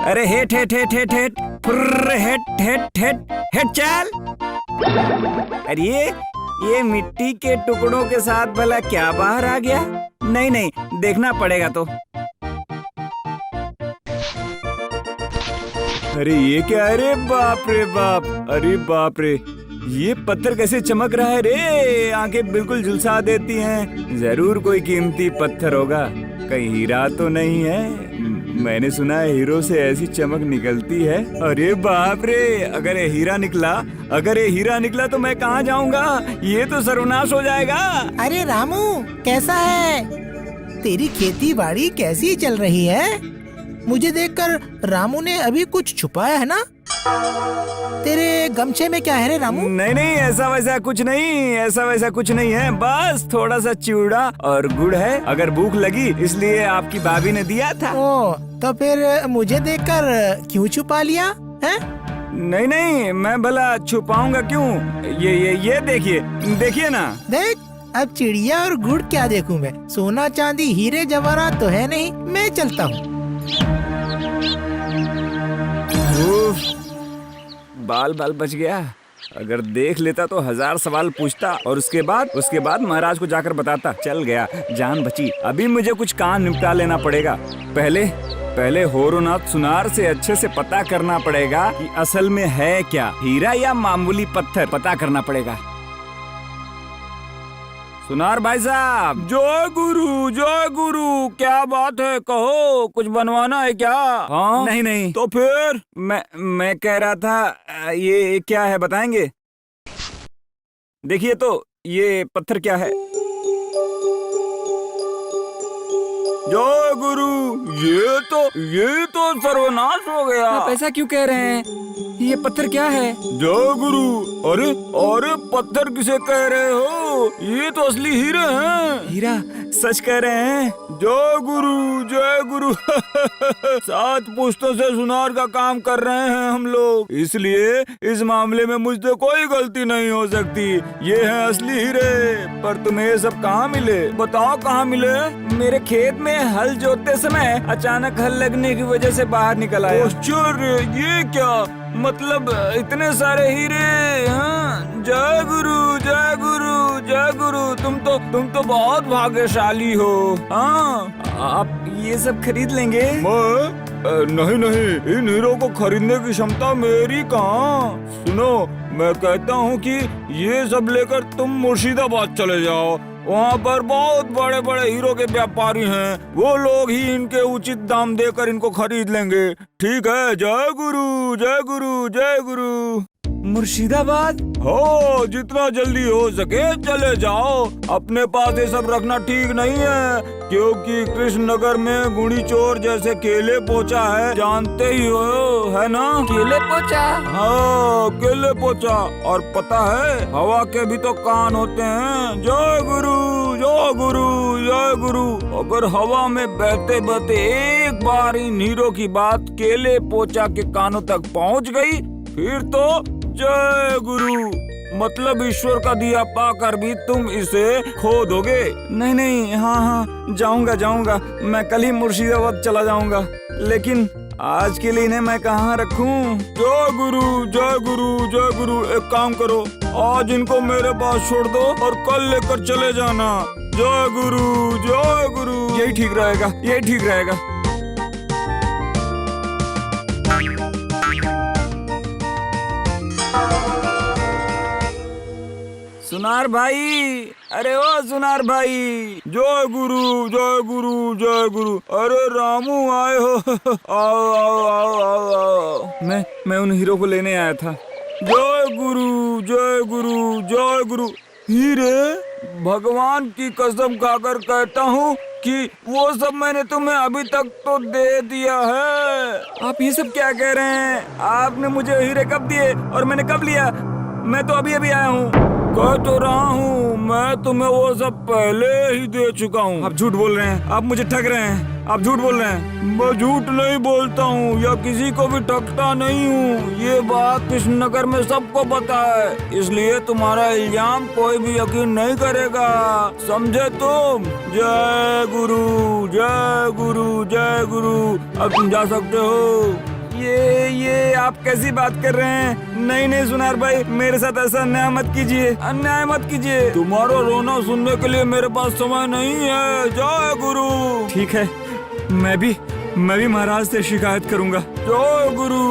अरे हेट हेट हेट हेट हेट फुर्र, हेट हेट हेट हेट चल। अरे ये मिट्टी के टुकड़ों के साथ भला क्या बाहर आ गया? नहीं नहीं, देखना पड़ेगा तो। अरे ये क्या? अरे बाप रे बाप, अरे बाप रे, ये पत्थर कैसे चमक रहा है रे, आंखें बिल्कुल झुलसा देती हैं। जरूर कोई कीमती पत्थर होगा, कहीं हीरा तो नहीं है? मैंने सुना है हीरो से ऐसी चमक निकलती है। अरे बाप रे, अगर ये हीरा निकला तो मैं कहाँ जाऊंगा? ये तो सर्वनाश हो जाएगा। अरे रामू, कैसा है? तेरी खेती बाड़ी कैसी चल रही है? मुझे देखकर रामू ने अभी कुछ छुपाया है ना? तेरे गमछे में क्या है रे रामू? नहीं नहीं, ऐसा वैसा कुछ नहीं है, बस थोड़ा सा चिवड़ा और गुड़ है। अगर भूख लगी इसलिए आपकी भाभी ने दिया था। ओ, तो फिर मुझे देखकर क्यों छुपा लिया है? नहीं नहीं, मैं भला छुपाऊंगा क्यों? ये देखिए ना। देख, अब चिड़िया और गुड़ क्या देखूं मैं? सोना चांदी हीरे जवाहरात तो है नहीं। मैं चलता हूँ। बाल बच गया। अगर देख लेता तो 1000 सवाल पूछता और उसके बाद महाराज को जाकर बताता। चल गया, जान बची। अभी मुझे कुछ काम निपटा लेना पड़ेगा। पहले होरोनाथ सुनार से अच्छे से पता करना पड़ेगा कि असल में है क्या, हीरा या मामूली पत्थर। पता करना पड़ेगा। सुनार भाई साहब, जय गुरु, क्या बात है? कहो, कुछ बनवाना है क्या? हाँ? नहीं तो फिर मैं कह रहा था, ये क्या है बताएंगे? देखिए तो, ये पत्थर क्या है? जय गुरु, ये तो सर्वनाश हो गया। आप ऐसा क्यों कह रहे हैं? ये पत्थर क्या है? जय गुरु, अरे पत्थर किसे कह रहे हो? ये तो असली हीरे हैं। हीरा? सच कह रहे हैं? जय गुरु 7 पुश्तों से सुनार का काम कर रहे हैं हम लोग, इसलिए इस मामले में मुझसे कोई गलती नहीं हो सकती। ये है असली हीरे। पर तुम्हें ये सब कहाँ मिले? बताओ कहाँ मिले? मेरे खेत में हल जोतते समय अचानक हल लगने की वजह से बाहर निकल आया। आश्चर्य, ये क्या मतलब? इतने सारे हीरे? हाँ, जय गुरु, तुम तो बहुत भाग्यशाली हो। हाँ, आप ये सब खरीद लेंगे? नहीं, इन हीरो को खरीदने की क्षमता मेरी कहाँ। सुनो, मैं कहता हूँ कि ये सब लेकर तुम मुर्शिदाबाद चले जाओ। वहाँ पर बहुत बड़े बड़े हीरो के व्यापारी हैं, वो लोग ही इनके उचित दाम देकर इनको खरीद लेंगे। ठीक है? जय गुरु। मुर्शिदाबाद? हो, जितना जल्दी हो सके चले जाओ। अपने पास ये सब रखना ठीक नहीं है, क्योंकि कृष्णनगर में गुणी चोर जैसे केले पोचा है, जानते ही हो, है ना? केले पोचा? हाँ, केले पोचा। और पता है, हवा के भी तो कान होते हैं। जय गुरु। अगर हवा में बहते बहते एक बार इन हीरो की बात केले पोचा के कानों तक पहुँच गई, फिर तो जय गुरु, मतलब ईश्वर का दिया पाकर भी तुम इसे खो दोगे। नहीं, हाँ, जाऊंगा। मैं कल ही मुर्शिदाबाद चला जाऊंगा, लेकिन आज के लिए इन्हें मैं कहाँ रखूं? जय गुरु, एक काम करो, आज इनको मेरे पास छोड़ दो और कल लेकर चले जाना। जय गुरु, यही ठीक रहेगा। सुनार भाई, अरे ओ सुनार भाई, जय गुरु। अरे रामू आए हो? आओ। मैं उन हीरो को लेने आया था। जय गुरु। हीरे? भगवान की कसम खाकर कहता हूँ कि वो सब मैंने तुम्हें अभी तक तो दे दिया है। आप ये सब क्या कह रहे हैं? आपने मुझे हीरे कब दिए और मैंने कब लिया? मैं तो अभी आया हूँ। कह तो रहा हूँ, मैं तुम्हें वो सब पहले ही दे चुका हूँ। आप झूठ बोल रहे हैं, आप मुझे ठग रहे हैं, आप झूठ बोल रहे हैं। मैं झूठ नहीं बोलता हूँ या किसी को भी ठगता नहीं हूँ, ये बात कृष्णनगर में सबको पता है, इसलिए तुम्हारा इल्जाम कोई भी यकीन नहीं करेगा, समझे तुम? जय गुरु। अब तुम जा सकते हो। ये आप कैसी बात कर रहे हैं? नहीं नहीं सुनार भाई, मेरे साथ ऐसा अन्याय मत कीजिए, अन्याय मत कीजिए। तुम्हारा रोना सुनने के लिए मेरे पास समय नहीं है। जय गुरु। ठीक है, मैं भी महाराज से शिकायत करूंगा। जय गुरु।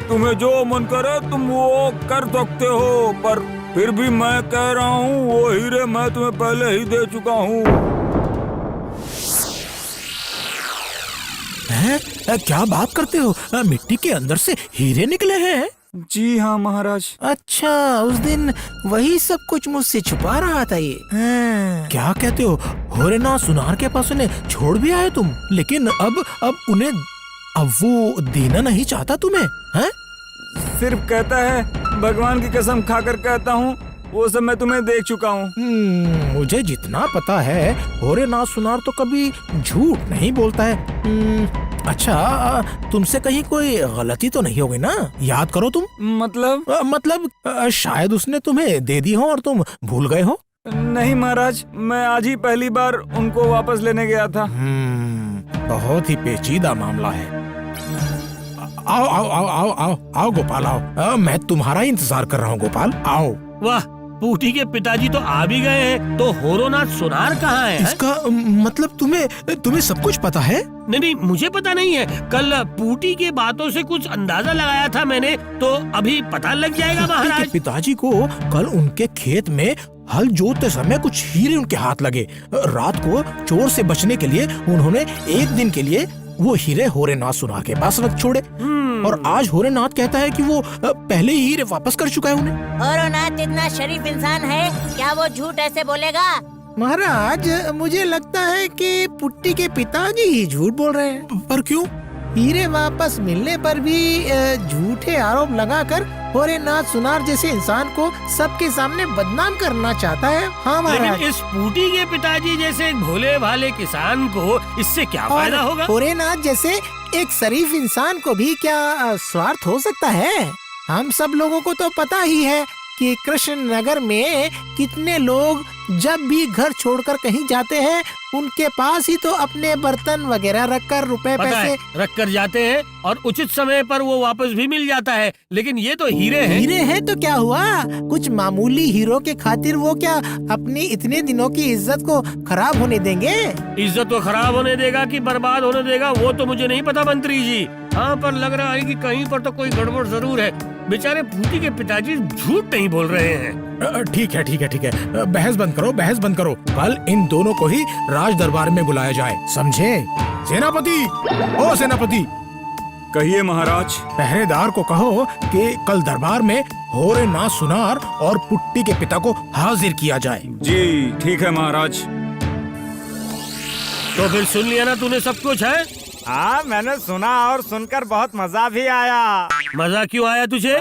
तुम्हें जो मन करे तुम वो कर सकते हो, पर फिर भी मैं कह रहा हूँ वो हीरे मैं तुम्हें पहले ही दे चुका हूँ। क्या बात करते हो? मिट्टी के अंदर से हीरे निकले हैं? जी हाँ महाराज। अच्छा, उस दिन वही सब कुछ मुझसे छुपा रहा था ये। क्या कहते हो? होरेनाथ सुनार के पास उन्हें छोड़ भी आए तुम, लेकिन अब वो देना नहीं चाहता तुम्हें? हैं? सिर्फ कहता है, भगवान की कसम खाकर कहता हूँ, वो सब मैं तुम्हें देख चुका हूँ। मुझे जितना पता है होरेनाथ सुनार तो कभी झूठ नहीं बोलता है। अच्छा, तुमसे कहीं कोई गलती तो नहीं होगी ना? याद करो तुम। मतलब शायद उसने तुम्हें दे दी हो और तुम भूल गए हो। नहीं महाराज, मैं आज ही पहली बार उनको वापस लेने गया था। बहुत ही पेचीदा मामला है। आओ आओ आओ आओ आओ आओ गोपाल आओ। मैं तुम्हारा इंतजार कर रहा हूँ गोपाल, आओ। वाह, पूटी के पिताजी तो आ भी गए हैं, तो होरोनाथ सुनार कहाँ है? इसका मतलब तुम्हें सब कुछ पता है? नहीं, मुझे पता नहीं है। कल पूटी के बातों से कुछ अंदाजा लगाया था मैंने, तो अभी पता लग जाएगा महाराज। पिताजी को कल उनके खेत में हल जोतते समय कुछ हीरे उनके हाथ लगे। रात को चोर से बचने के लिए उन्होंने एक दिन के लिए वो हीरे होरेनाथ सुनार के पास रख छोड़े, और आज होरेनाथ कहता है कि वो पहले ही हीरे वापस कर चुका है उन्हें। होरेनाथ इतना शरीफ इंसान है, क्या वो झूठ ऐसे बोलेगा? महाराज, मुझे लगता है कि पुट्टी के पिताजी ही झूठ बोल रहे हैं। पर क्यों? हीरे वापस मिलने पर भी झूठे आरोप लगाकर होरेनाथ सुनार जैसे इंसान को सबके सामने बदनाम करना चाहता है। हाँ महाराज। लेकिन इस पूटी के पिताजी जैसे एक भोले भाले किसान को इससे क्या फायदा होगा? होरेनाथ जैसे एक शरीफ इंसान को भी क्या स्वार्थ हो सकता है? हम सब लोगों को तो पता ही है कि कृष्ण नगर में कितने लोग जब भी घर छोड़कर कहीं जाते हैं, उनके पास ही तो अपने बर्तन वगैरह रखकर रुपए पैसे रख कर जाते हैं, और उचित समय पर वो वापस भी मिल जाता है। लेकिन ये तो हीरे हैं। हीरे हैं तो क्या हुआ? कुछ मामूली हीरो के खातिर वो क्या अपनी इतने दिनों की इज्जत को खराब होने देंगे? इज्जत को खराब होने देगा कि बर्बाद होने देगा, वो तो मुझे नहीं पता मंत्री जी। हाँ, पर लग रहा है कि कहीं पर तो कोई गड़बड़ जरूर है। बेचारे पूटी के पिताजी झूठ नहीं बोल रहे हैं। ठीक है, बहस बंद करो। कल इन दोनों को ही राज दरबार में बुलाया जाए, समझे? सेनापति। कहिए महाराज। पहरेदार को कहो कि कल दरबार में होरेनाथ सुनार और पुट्टी के पिता को हाजिर किया जाए। जी ठीक है महाराज। तो फिर सुन लिया ना तूने सब कुछ है? हाँ, मैंने सुना और सुनकर बहुत मजा भी आया। मजा क्यों आया तुझे?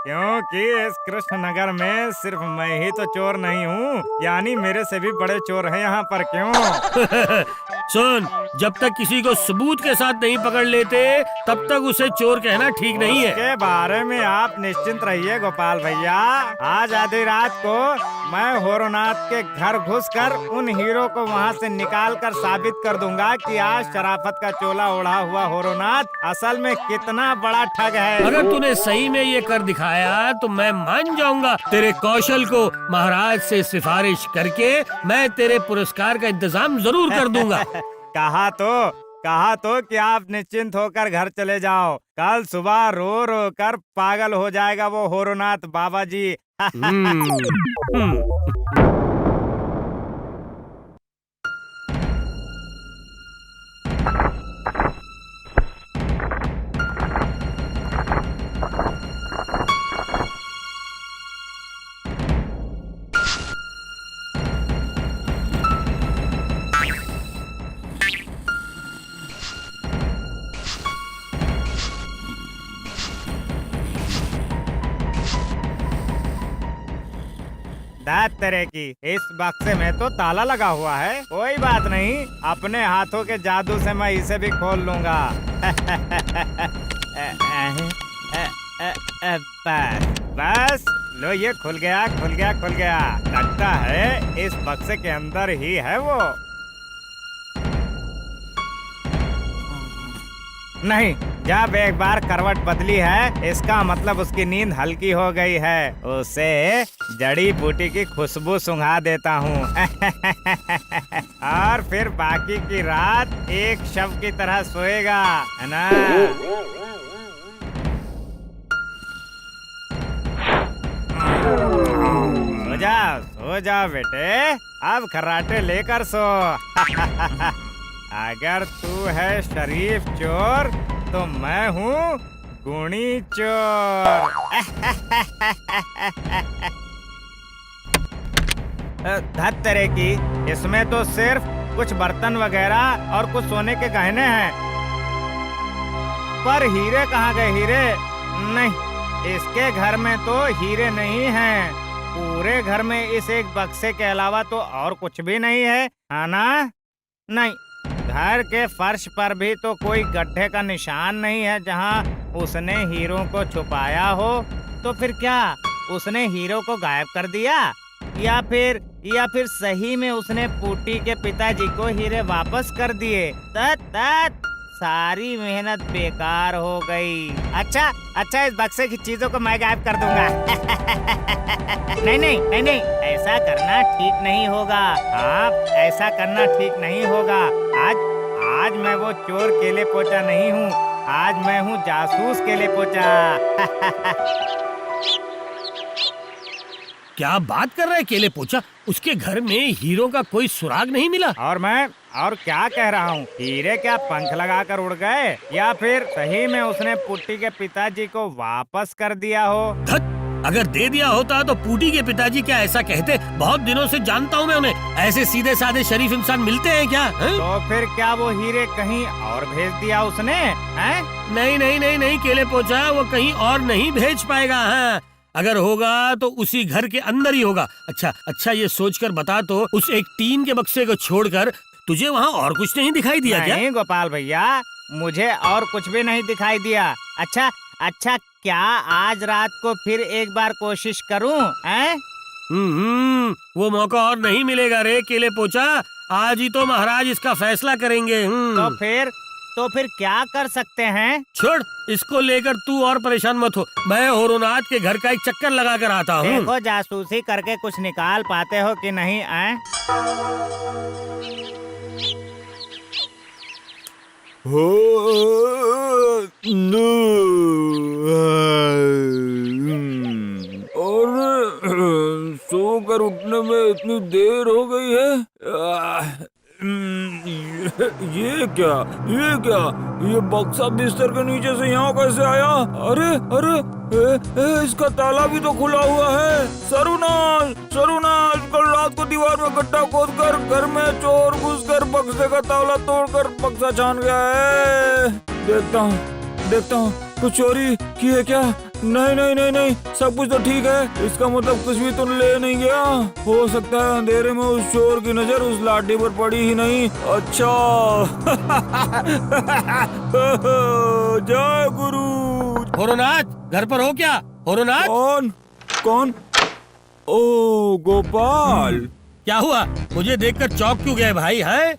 क्योंकि इस कृष्ण नगर में सिर्फ मैं ही तो चोर नहीं हूँ, यानी मेरे से भी बड़े चोर हैं यहाँ पर। क्यों? सुन, जब तक किसी को सबूत के साथ नहीं पकड़ लेते, तब तक उसे चोर कहना ठीक नहीं है। इसके बारे में आप निश्चिंत रहिए गोपाल भैया। आज आधी रात को मैं होरोनाथ के घर घुसकर उन हीरो को वहाँ से निकाल कर साबित कर दूंगा कि आज शराफत का चोला ओढ़ा हुआ होरोनाथ असल में कितना बड़ा ठग है। अगर तूने सही में ये कर दिखाया तो मैं मान जाऊंगा। तेरे कौशल को महाराज से सिफारिश करके मैं तेरे पुरस्कार का इंतजाम जरूर कर दूंगा। कहा तो कि आप निश्चिंत होकर घर चले जाओ। कल सुबह रो रो कर पागल हो जाएगा वो होरोनाथ बाबा जी। तरह की इस बक्से में तो ताला लगा हुआ है। कोई बात नहीं, अपने हाथों के जादू से मैं इसे भी खोल लूंगा। बस लो, ये खुल गया। लगता है इस बक्से के अंदर ही है वो। नहीं, जब एक बार करवट बदली है इसका मतलब उसकी नींद हल्की हो गई है। उसे जड़ी बूटी की खुशबू सुंघा देता हूँ और फिर बाकी की रात एक शव की तरह सोएगा, है ना? सो जाओ बेटे, अब खर्राटे लेकर सो। अगर तू है शरीफ चोर तो मैं हूँ गुणी चोर। धत तेरे की, इसमें तो सिर्फ कुछ बर्तन वगैरह और कुछ सोने के गहने हैं, पर हीरे कहाँ गए? हीरे नहीं, इसके घर में तो हीरे नहीं हैं। पूरे घर में इस एक बक्से के अलावा तो और कुछ भी नहीं है, है ना? नहीं, घर के फर्श पर भी तो कोई गड्ढे का निशान नहीं है जहाँ उसने हीरों को छुपाया हो। तो फिर क्या उसने हीरो को गायब कर दिया, या फिर सही में उसने पूटी के पिताजी को हीरे वापस कर दिए? तत सारी मेहनत बेकार हो गई। अच्छा, इस बक्से की चीजों को मैं गायब कर दूंगा। नहीं, ऐसा करना ठीक नहीं होगा। हाँ, ऐसा करना ठीक नहीं होगा। आज मैं वो चोर केले पोचा नहीं हूँ, आज मैं हूँ जासूस केले पोचा। क्या बात कर रहा है केले पोचा? उसके घर में हीरो का कोई सुराग नहीं मिला। और क्या कह रहा हूँ, हीरे क्या पंख लगाकर उड़ गए, या फिर सही में उसने पुट्टी के पिताजी को वापस कर दिया हो? धत, अगर दे दिया होता तो पूटी के पिताजी क्या ऐसा कहते? बहुत दिनों से जानता हूँ मैं उन्हें, ऐसे सीधे साधे शरीफ इंसान मिलते हैं क्या? तो फिर क्या वो हीरे कहीं और भेज दिया उसने? हैं? नहीं केले पोचा, वो कहीं और नहीं भेज पाएगा। हाँ, अगर होगा तो उसी घर के अंदर ही होगा। अच्छा, ये सोचकर बता तो, उस एक टीन के बक्से को छोड़कर तुझे वहाँ और कुछ नहीं दिखाई दिया क्या? नहीं गोपाल भैया, मुझे और कुछ भी नहीं दिखाई दिया। अच्छा, क्या आज रात को फिर एक बार कोशिश करूं? वो मौका और नहीं मिलेगा रे केले पोचा, आज ही तो महाराज इसका फैसला करेंगे। तो फिर क्या कर सकते हैं? छोड़, इसको लेकर तू और परेशान मत हो, मैं होरोनाथ के घर का एक चक्कर लगा कर आता हूँ। देखो जासूसी करके कुछ निकाल पाते हो कि नहीं? और सोकर उठने में इतनी देर हो गई है। ये क्या ये बक्सा बिस्तर के नीचे से यहाँ कैसे आया? अरे इसका ताला भी तो खुला हुआ है। सर्वनाश, कल रात को दीवार में गड्ढा खोदकर घर में चोर घुसकर बक्से का ताला तोड़कर बक्सा छान गया है। देखता हूँ कुछ चोरी की है क्या? नहीं, सब कुछ तो ठीक है। इसका मतलब कुछ भी तो ले नहीं गया। हो सकता है अंधेरे में उस चोर की नजर उस लाठी पर पड़ी ही नहीं। अच्छा। जय गुरु। होरोनाथ घर पर हो क्या? होरोनाथ? कौन? ओ गोपाल, क्या हुआ? मुझे देखकर चौंक क्यों गए भाई? है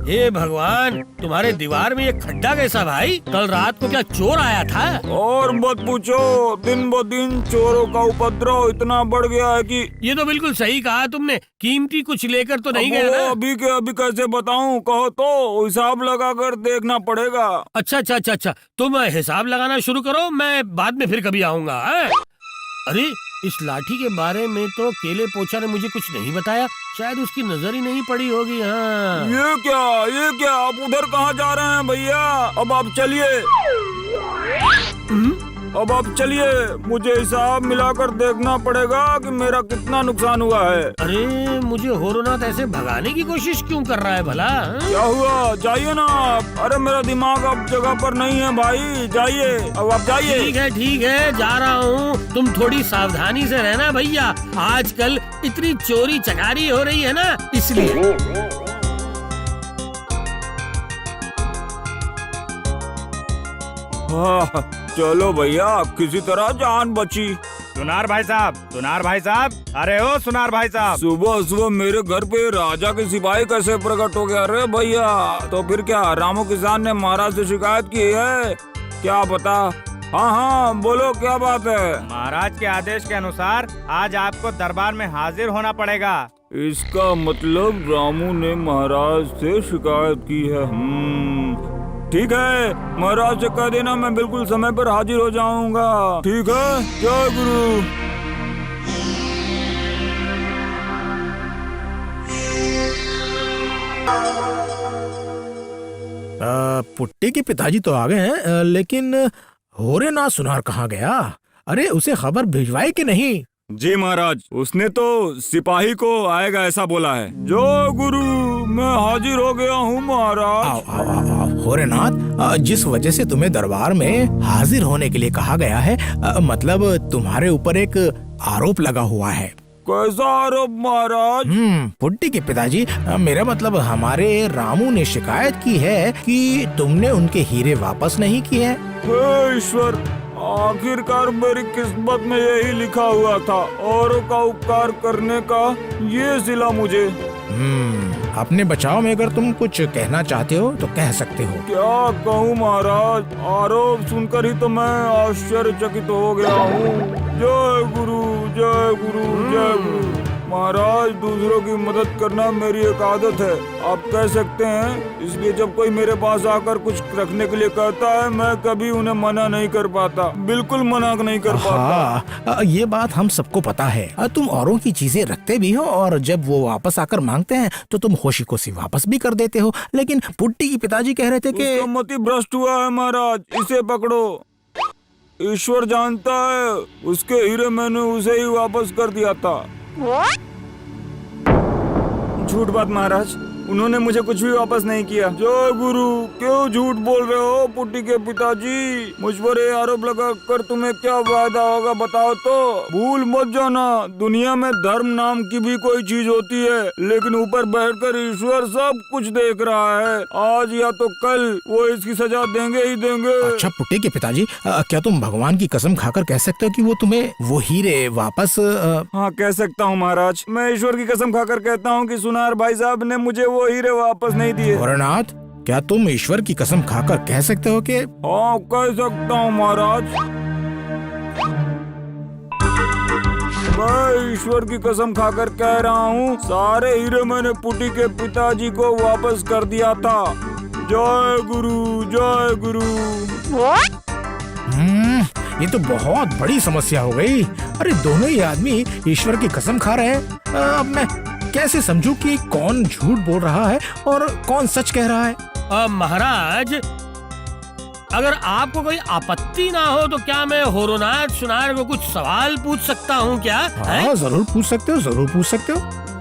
हे भगवान, तुम्हारे दीवार में ये खड्डा कैसा भाई? कल रात को क्या चोर आया था? और मत पूछो, दिन ब दिन चोरों का उपद्रव इतना बढ़ गया है कि। ये तो बिल्कुल सही कहा तुमने। कीमती कुछ लेकर तो नहीं गया ना? अभी के अभी कैसे बताऊं? कहो तो हिसाब लगाकर देखना पड़ेगा। अच्छा, तुम हिसाब लगाना शुरू करो, मैं बाद में फिर कभी आऊंगा। अरे, इस लाठी के बारे में तो केले पोचा ने मुझे कुछ नहीं बताया, शायद उसकी नजर ही नहीं पड़ी होगी। हाँ, ये क्या आप उधर कहाँ जा रहे हैं भैया? अब आप चलिए, मुझे हिसाब मिलाकर देखना पड़ेगा कि मेरा कितना नुकसान हुआ है। अरे, मुझे होरोनाथ ऐसे भगाने की कोशिश क्यों कर रहा है भला? क्या हुआ? जाइए ना। अरे मेरा दिमाग अब जगह पर नहीं है भाई, जाइए। अब आप जाइए। ठीक है, जा रहा हूँ। तुम थोड़ी सावधानी से रहना भैया, आजकल इतनी चोरी चकारी हो रही है ना, इसलिए। हाँ, चलो भैया, किसी तरह जान बची। सुनार भाई साहब, सुनार भाई साहब, अरे ओ सुनार भाई साहब। सुबह सुबह मेरे घर पे राजा के सिपाही कैसे प्रकट हो गया? अरे भैया, तो फिर क्या रामू किसान ने महाराज से शिकायत की है? क्या पता। हाँ हाँ बोलो, क्या बात है? महाराज के आदेश के अनुसार आज आपको दरबार में हाजिर होना पड़ेगा। इसका मतलब रामू ने महाराज से शिकायत की है। ठीक है, महाराज से कह देना मैं बिल्कुल समय पर हाजिर हो जाऊंगा। ठीक है, जय गुरु। पुट्टी के पिताजी तो आ गए हैं, लेकिन होरे ना सुनार कहाँ गया? अरे उसे खबर भिजवाई कि नहीं? जी महाराज, उसने तो सिपाही को आएगा ऐसा बोला है। जो गुरु, मैं हाजिर हो गया हूँ महाराज। आओ आओ आओ आओ होरेनाथ, जिस वजह से तुम्हें दरबार में हाजिर होने के लिए कहा गया है, मतलब तुम्हारे ऊपर एक आरोप लगा हुआ है। कैसा आरोप महाराज? पुट्टी के पिताजी, मेरा मतलब हमारे रामू ने शिकायत की है कि तुमने उनके हीरे वापस नहीं किए। हे ईश्वर, आखिरकार मेरी किस्मत में यही लिखा हुआ था, औरों का उपकार करने का ये सिला मुझे। अपने बचाव में अगर तुम कुछ कहना चाहते हो तो कह सकते हो। क्या कहूँ महाराज, आरोप सुनकर ही तो मैं आश्चर्यचकित हो गया हूँ। जय गुरु, जय गुरु, जय गुरु। महाराज, दूसरों की मदद करना मेरी एक आदत है, आप कह सकते हैं। इसलिए जब कोई मेरे पास आकर कुछ रखने के लिए कहता है, मैं कभी उन्हें मना नहीं कर पाता, बिल्कुल मना नहीं कर पाता। ये बात हम सबको पता है। तुम औरों की चीजें रखते भी हो और जब वो वापस आकर मांगते हैं तो तुम खुशी खुशी वापस भी कर देते हो। लेकिन पुट्टी के पिताजी कह रहे थे कि उसका मति भ्रष्ट हुआ है महाराज, इसे पकड़ो। ईश्वर जानता है, उसके हीरे मैंने उसे ही वापस कर दिया था। झूठ बात महाराज, उन्होंने मुझे कुछ भी वापस नहीं किया। जो गुरु, क्यों झूठ बोल रहे हो पुट्टी के पिताजी? मुझ पर ये आरोप लगा कर तुम्हें क्या फायदा होगा बताओ तो? भूल मत जाना, दुनिया में धर्म नाम की भी कोई चीज होती है, लेकिन ऊपर बैठकर ईश्वर सब कुछ देख रहा है। आज या तो कल वो इसकी सजा देंगे ही देंगे। अच्छा पुट्टी के पिताजी, क्या तुम भगवान की कसम खाकर कह सकते हो कि वो तुम्हें वो हीरे वापस? हाँ, कह सकता हूँ महाराज। मैं ईश्वर की कसम खाकर कहता हूँ कि सुनार भाई साहब ने मुझे वो हीरे वापस नहीं दिए। होरेनाथ, क्या तुम ईश्वर की कसम खाकर कह सकते हो कि? हाँ, कह सकता हूँ महाराज। मैं ईश्वर की कसम खाकर कह रहा हूँ, सारे हीरे मैंने पुट्टी के पिताजी को वापस कर दिया था। जय गुरु, जय गुरु। ये तो बहुत बड़ी समस्या हो गई। अरे दोनों ही आदमी ईश्वर की कसम खा रहे हैं। अब मैं कैसे समझूं कि कौन झूठ बोल रहा है और कौन सच कह रहा है? महाराज, अगर आपको कोई आपत्ति ना हो तो क्या मैं होरोनाथ सुनार को कुछ सवाल पूछ सकता हूँ क्या? हाँ, जरूर पूछ सकते हो, जरूर पूछ सकते हो।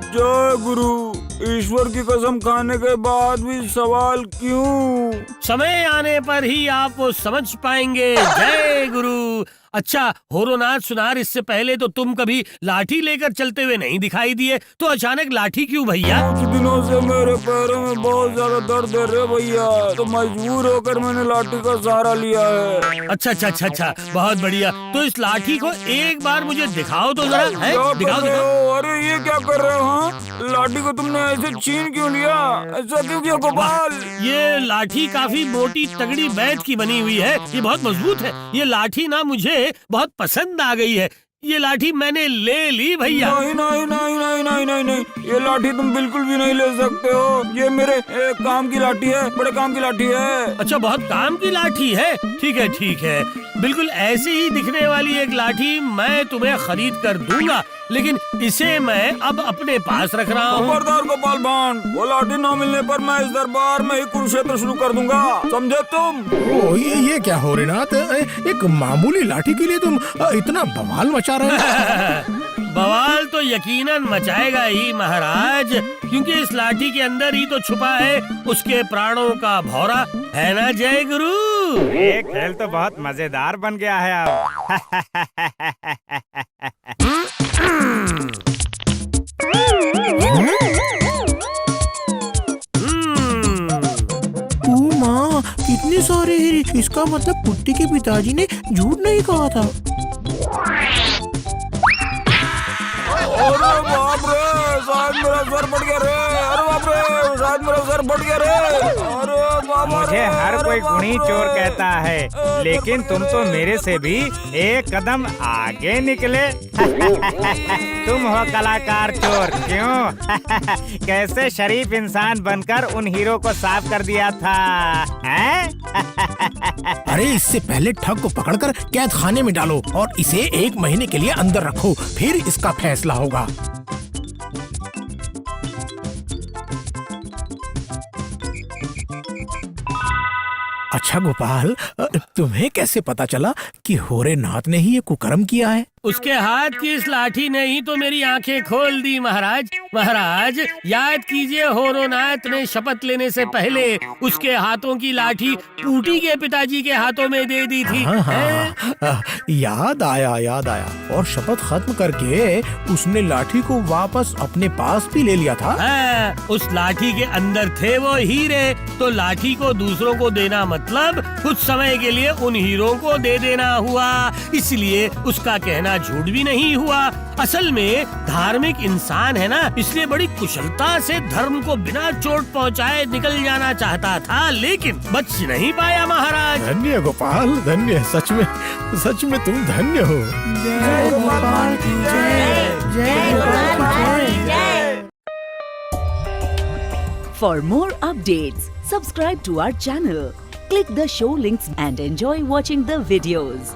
जय गुरु, ईश्वर की कसम खाने के बाद भी सवाल क्यों? समय आने पर ही आप वो समझ पाएंगे। जय गुरु। अच्छा होरोनाथ सुनार, इससे पहले तो तुम कभी लाठी लेकर चलते हुए नहीं दिखाई दिए, तो अचानक लाठी क्यों भैया? कुछ दिनों से मेरे पैरों में बहुत ज्यादा दर्द है रे भैया, तो मजबूर होकर मैंने लाठी का सहारा लिया है। अच्छा अच्छा अच्छा अच्छा, बहुत बढ़िया। तो इस लाठी को एक बार मुझे दिखाओ तो जरा। है? दिखाओ दिखाओ। अरे ये क्या कर रहे हो? लाठी को तुमने ऐसे छीन क्यों लिया? ऐसा क्यों किया गोपाल? ये लाठी काफी मोटी तगड़ी बैठ की बनी हुई है, ये बहुत मजबूत है। ये लाठी ना मुझे बहुत पसंद आ गई है, ये लाठी मैंने ले ली भैया। नहीं नहीं नहीं नहीं नहीं नहीं नहीं, ये लाठी तुम बिल्कुल भी नहीं ले सकते हो। ये मेरे एक काम की लाठी है, बड़े काम की लाठी है। अच्छा, बहुत काम की लाठी है। ठीक है ठीक है, बिल्कुल ऐसे ही दिखने वाली एक लाठी मैं तुम्हें खरीद कर दूंगा, लेकिन इसे मैं अब अपने पास रख रहा हूँ। खबरदार गोपाल भांड, वो लाठी न मिलने पर मैं इस दरबार में ही कुरुक्षेत्र शुरू कर दूंगा, समझे तुम? ओ, ये क्या हो होरेनाथ, एक मामूली लाठी के लिए तुम इतना बवाल मचा रहे हो? बवाल तो यकीनन मचाएगा ही महाराज, क्योंकि इस लाठी के अंदर ही तो छुपा है उसके प्राणों का भौरा, है ना जय गुरु? ये खेल तो बहुत मजेदार बन गया है अब। माँ, कितने सारे हीरे! इसका मतलब पुट्टी के पिताजी ने झूठ नहीं कहा था। अरे बाप रे, शायद मेरा सर फट गया रे। अरे बाप रे, शायद मेरा सर फट गया रे। अरे बाबा मुझे हर कोई गुणी चोर कहता है, लेकिन तुम तो मेरे से भी एक कदम आगे निकले। तुम हो कलाकार चोर, क्यों? कैसे शरीफ इंसान बनकर उन हीरो को साफ कर दिया था, हैं? अरे इससे पहले ठग को पकड़कर कैद खाने में डालो और इसे 1 महीने के लिए अंदर रखो, फिर इसका फैसला होगा। अच्छा गोपाल, तुम्हें कैसे पता चला कि होरेनाथ ने ही ये कुकर्म किया है? उसके हाथ की इस लाठी ने ही तो मेरी आंखें खोल दी महाराज। महाराज याद कीजिए, होरोनाथ ने शपथ लेने से पहले उसके हाथों की लाठी पूटी के पिताजी के हाथों में दे दी थी। हाँ, याद आया। और शपथ खत्म करके उसने लाठी को वापस अपने पास भी ले लिया था। उस लाठी के अंदर थे वो हीरे, तो लाठी को दूसरों को देना मतलब कुछ समय के लिए उन हीरो को दे देना हुआ। इसलिए उसका कहना झूठ भी नहीं हुआ। असल में धार्मिक इंसान है ना, इसलिए बड़ी कुशलता से धर्म को बिना चोट पहुंचाए निकल जाना चाहता था, लेकिन बच नहीं पाया महाराज। धन्य गोपाल, धन्य। सच में तुम धन्य हो। जय गोपाल की जय, जय गोपाल की जय। For more updates, subscribe to our channel, click the show links and enjoy watching the videos.